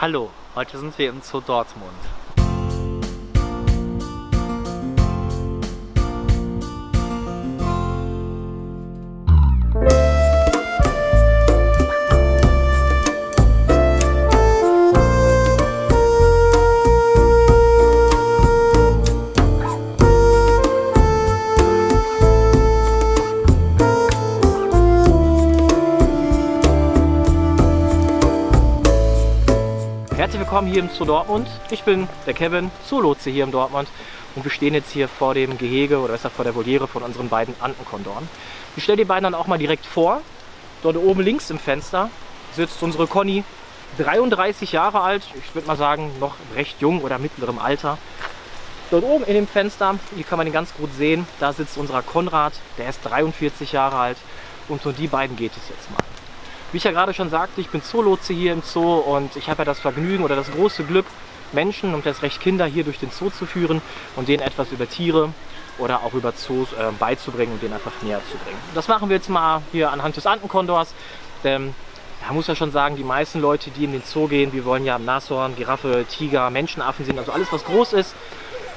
Hallo, heute sind wir im Zoo Dortmund. Herzlich willkommen hier im Zoo Dortmund. Ich bin der Kevin, Zoolotse hier in Dortmund und wir stehen jetzt hier vor dem Gehege oder besser vor der Voliere von unseren beiden Antenkondoren. Ich stelle die beiden dann auch mal direkt vor. Dort oben links im Fenster sitzt unsere Conny, 33 Jahre alt, ich würde mal sagen noch recht jung oder mittlerem Alter. Dort oben in dem Fenster, hier kann man ihn ganz gut sehen, da sitzt unser Konrad, der ist 43 Jahre alt und um die beiden geht es jetzt mal. Wie ich ja gerade schon sagte, ich bin Zoolotse hier im Zoo und ich habe ja das Vergnügen oder das große Glück, Menschen und erst recht Kinder hier durch den Zoo zu führen und denen etwas über Tiere oder auch über Zoos beizubringen und denen einfach näher zu bringen. Das machen wir jetzt mal hier anhand des Antenkondors. Man muss ja schon sagen, die meisten Leute, die in den Zoo gehen, wir wollen ja Nashorn, Giraffe, Tiger, Menschenaffen sehen, also alles was groß ist.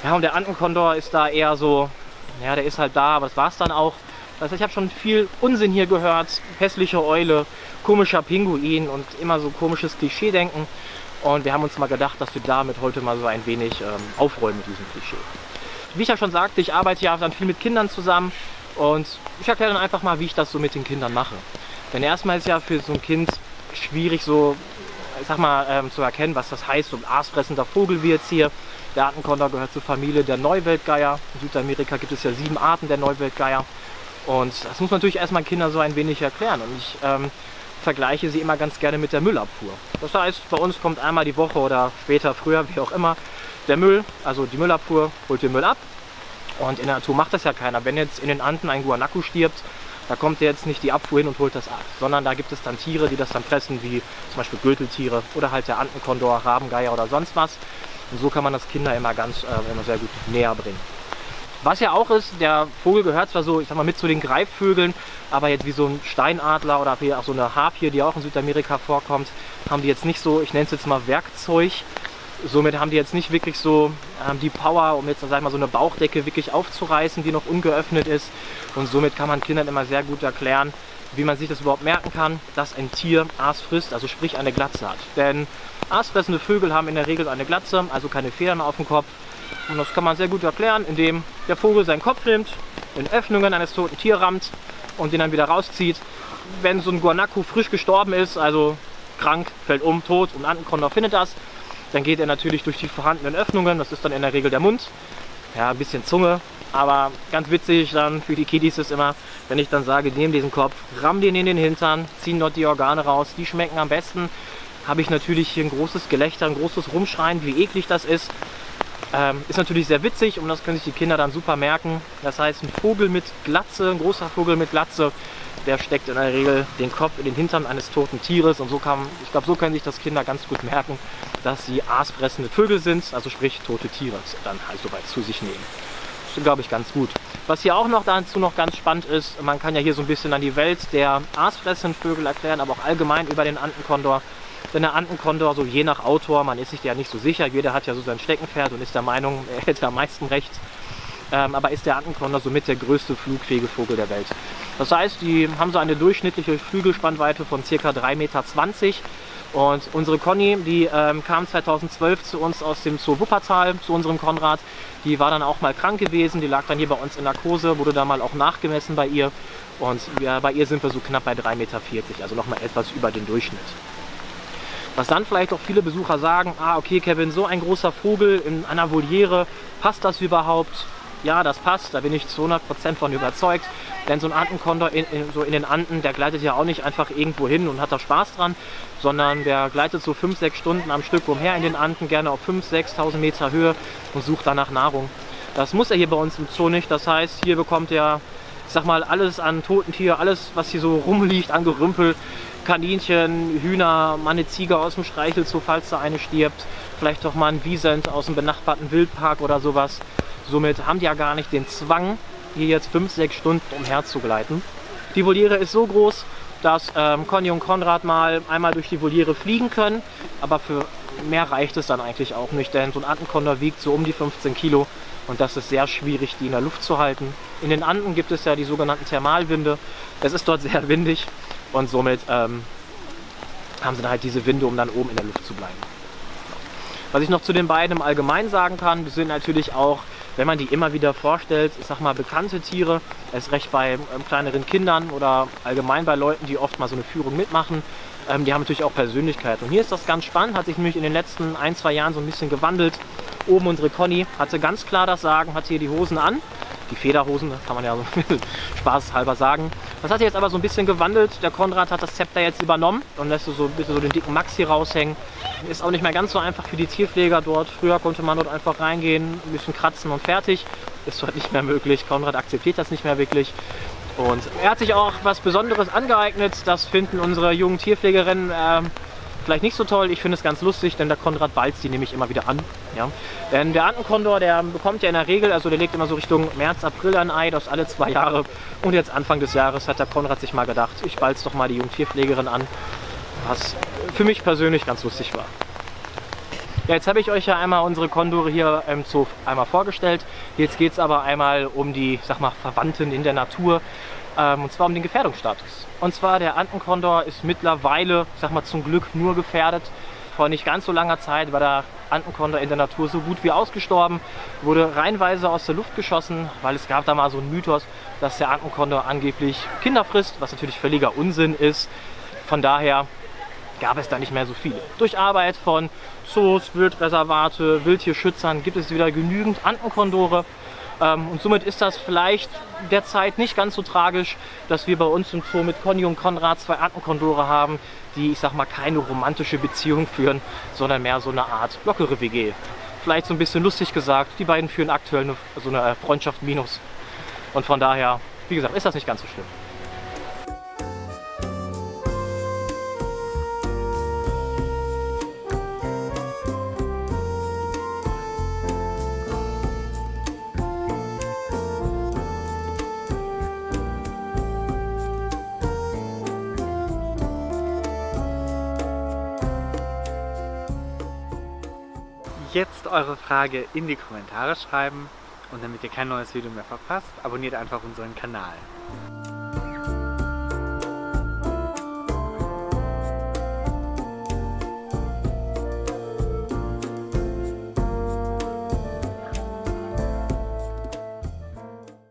Ja, und der Antenkondor ist da eher so, ja, der ist halt da, aber das war es dann auch. Also ich habe schon viel Unsinn hier gehört, hässliche Eule, komischer Pinguin und immer so komisches Klischee-Denken. Und wir haben uns mal gedacht, dass wir damit heute mal so ein wenig aufräumen mit diesem Klischee. Wie ich ja schon sagte, ich arbeite ja dann viel mit Kindern zusammen und ich erkläre dann einfach mal, wie ich das so mit den Kindern mache. Denn erstmal ist ja für so ein Kind schwierig so, ich sag mal, zu erkennen, was das heißt, so ein aasfressender Vogel wie jetzt hier. Der Antenkondor gehört zur Familie der Neuweltgeier. In Südamerika gibt es ja 7 Arten der Neuweltgeier. Und das muss man natürlich erstmal Kindern so ein wenig erklären. Und ich vergleiche sie immer ganz gerne mit der Müllabfuhr. Das heißt, bei uns kommt einmal die Woche oder später, früher, wie auch immer, der Müll, also die Müllabfuhr, holt den Müll ab. Und in der Natur macht das ja keiner. Wenn jetzt in den Anden ein Guanaco stirbt, da kommt jetzt nicht die Abfuhr hin und holt das ab. Sondern da gibt es dann Tiere, die das dann fressen, wie zum Beispiel Gürteltiere oder halt der Antenkondor, Rabengeier oder sonst was. Und so kann man das Kinder immer immer sehr gut näher bringen. Was ja auch ist, der Vogel gehört zwar so, ich sag mal, mit zu den Greifvögeln, aber jetzt wie so ein Steinadler oder wie auch so eine Harpie, die auch in Südamerika vorkommt, haben die jetzt nicht so, ich nenne es jetzt mal Werkzeug. Somit haben die jetzt nicht wirklich so die Power, um jetzt, sag ich mal, so eine Bauchdecke wirklich aufzureißen, die noch ungeöffnet ist. Und somit kann man Kindern immer sehr gut erklären, wie man sich das überhaupt merken kann, dass ein Tier Aas frisst, also sprich eine Glatze hat. Denn aasfressende Vögel haben in der Regel eine Glatze, also keine Federn auf dem Kopf. Und das kann man sehr gut erklären, indem der Vogel seinen Kopf nimmt, in Öffnungen eines toten Tiers rammt und den dann wieder rauszieht. Wenn so ein Guanaco frisch gestorben ist, also krank, fällt um, tot und ein Antenkondor findet das, dann geht er natürlich durch die vorhandenen Öffnungen, das ist dann in der Regel der Mund, ja, ein bisschen Zunge, aber ganz witzig dann für die Kiddies ist immer, wenn ich dann sage, nehm diesen Kopf, ramm den in den Hintern, ziehen dort die Organe raus, die schmecken am besten, habe ich natürlich hier ein großes Gelächter, ein großes Rumschreien, wie eklig das ist. Ist natürlich sehr witzig und das können sich die Kinder dann super merken. Das heißt, ein Vogel mit Glatze, ein großer Vogel mit Glatze, der steckt in der Regel den Kopf in den Hintern eines toten Tieres und so ich glaube, so können sich das Kinder ganz gut merken, dass sie aasfressende Vögel sind, also sprich tote Tiere dann halt soweit zu sich nehmen. Das ist, glaube ich, ganz gut. Was hier auch noch dazu noch ganz spannend ist, man kann ja hier so ein bisschen an die Welt der aasfressenden Vögel erklären, aber auch allgemein über den Antenkondor. Denn der Antenkondor, so je nach Autor, man ist sich ja nicht so sicher, jeder hat ja so sein Steckenpferd und ist der Meinung, er hätte am meisten recht. Aber ist der Antenkondor somit der größte flugfähige Vogel der Welt. Das heißt, die haben so eine durchschnittliche Flügelspannweite von ca. 3,20 Meter. Und unsere Conny, die kam 2012 zu uns aus dem Zoo Wuppertal, zu unserem Konrad. Die war dann auch mal krank gewesen, die lag dann hier bei uns in Narkose, wurde da mal auch nachgemessen bei ihr. Und bei ihr sind wir so knapp bei 3,40 Meter, also nochmal etwas über den Durchschnitt. Was dann vielleicht auch viele Besucher sagen, okay Kevin, so ein großer Vogel in einer Voliere, passt das überhaupt? Ja, das passt, da bin ich zu 100% von überzeugt. Denn so ein Antenkondor so in den Anden, der gleitet ja auch nicht einfach irgendwo hin und hat da Spaß dran, sondern der gleitet so 5-6 Stunden am Stück umher in den Anden, gerne auf 5.000, 6.000 Meter Höhe und sucht danach Nahrung. Das muss er hier bei uns im Zoo nicht, das heißt, hier bekommt er, ich sag mal, alles an toten Tieren, alles was hier so rumliegt an Gerümpel, Kaninchen, Hühner, mal eine Ziege aus dem Streichelzoo, falls da eine stirbt, vielleicht doch mal ein Wiesent aus dem benachbarten Wildpark oder sowas. Somit haben die ja gar nicht den Zwang, hier jetzt 5-6 Stunden umherzugleiten. Die Voliere ist so groß, dass Conny und Konrad mal einmal durch die Voliere fliegen können, aber für mehr reicht es dann eigentlich auch nicht, denn so ein Antenkondor wiegt so um die 15 Kilo und das ist sehr schwierig, die in der Luft zu halten. In den Anden gibt es ja die sogenannten Thermalwinde. Es ist dort sehr windig und somit haben sie dann halt diese Winde, um dann oben in der Luft zu bleiben. Was ich noch zu den beiden im Allgemeinen sagen kann, sind natürlich auch, wenn man die immer wieder vorstellt, ich sag mal bekannte Tiere, erst recht bei kleineren Kindern oder allgemein bei Leuten, die oft mal so eine Führung mitmachen, die haben natürlich auch Persönlichkeit. Und hier ist das ganz spannend, hat sich nämlich in den letzten 1-2 Jahren so ein bisschen gewandelt. Oben unsere Conny hatte ganz klar das Sagen, hat hier die Hosen an. Die Federhosen, das kann man ja so spaßhalber sagen. Das hat sich jetzt aber so ein bisschen gewandelt. Der Konrad hat das Zepter jetzt übernommen und lässt so ein bisschen so den dicken Max hier raushängen. Ist auch nicht mehr ganz so einfach für die Tierpfleger dort. Früher konnte man dort einfach reingehen, ein bisschen kratzen und fertig. Ist dort nicht mehr möglich. Konrad akzeptiert das nicht mehr wirklich. Und er hat sich auch was Besonderes angeeignet. Das finden unsere jungen Tierpflegerinnen vielleicht nicht so toll. Ich finde es ganz lustig, denn der Konrad balzt die nämlich immer wieder an. Ja? Denn der Antenkondor, der bekommt ja in der Regel, also der legt immer so Richtung März, April ein Ei, das alle 2 Jahre. Und jetzt Anfang des Jahres hat der Konrad sich mal gedacht, ich balz doch mal die jungen Tierpflegerin an. Was für mich persönlich ganz lustig war. Ja, jetzt habe ich euch ja einmal unsere Kondore hier im Zoo einmal vorgestellt. Jetzt geht es aber einmal um die, sag mal, Verwandten in der Natur. Und zwar um den Gefährdungsstatus. Und zwar der Antenkondor ist mittlerweile, ich sag mal zum Glück, nur gefährdet. Vor nicht ganz so langer Zeit war der Antenkondor in der Natur so gut wie ausgestorben, wurde reihenweise aus der Luft geschossen, weil es gab da mal so einen Mythos, dass der Antenkondor angeblich Kinder frisst, was natürlich völliger Unsinn ist. Von daher gab es da nicht mehr so viele. Durch Arbeit von Zoos, Wildreservate, Wildtierschützern gibt es wieder genügend Antenkondore. Und somit ist das vielleicht derzeit nicht ganz so tragisch, dass wir bei uns im Zoo mit Conny und Konrad 2 Antenkondore haben, die, ich sag mal, keine romantische Beziehung führen, sondern mehr so eine Art lockere WG. Vielleicht so ein bisschen lustig gesagt, die beiden führen aktuell eine Freundschaft minus. Und von daher, wie gesagt, ist das nicht ganz so schlimm. Jetzt eure Frage in die Kommentare schreiben und damit ihr kein neues Video mehr verpasst, abonniert einfach unseren Kanal.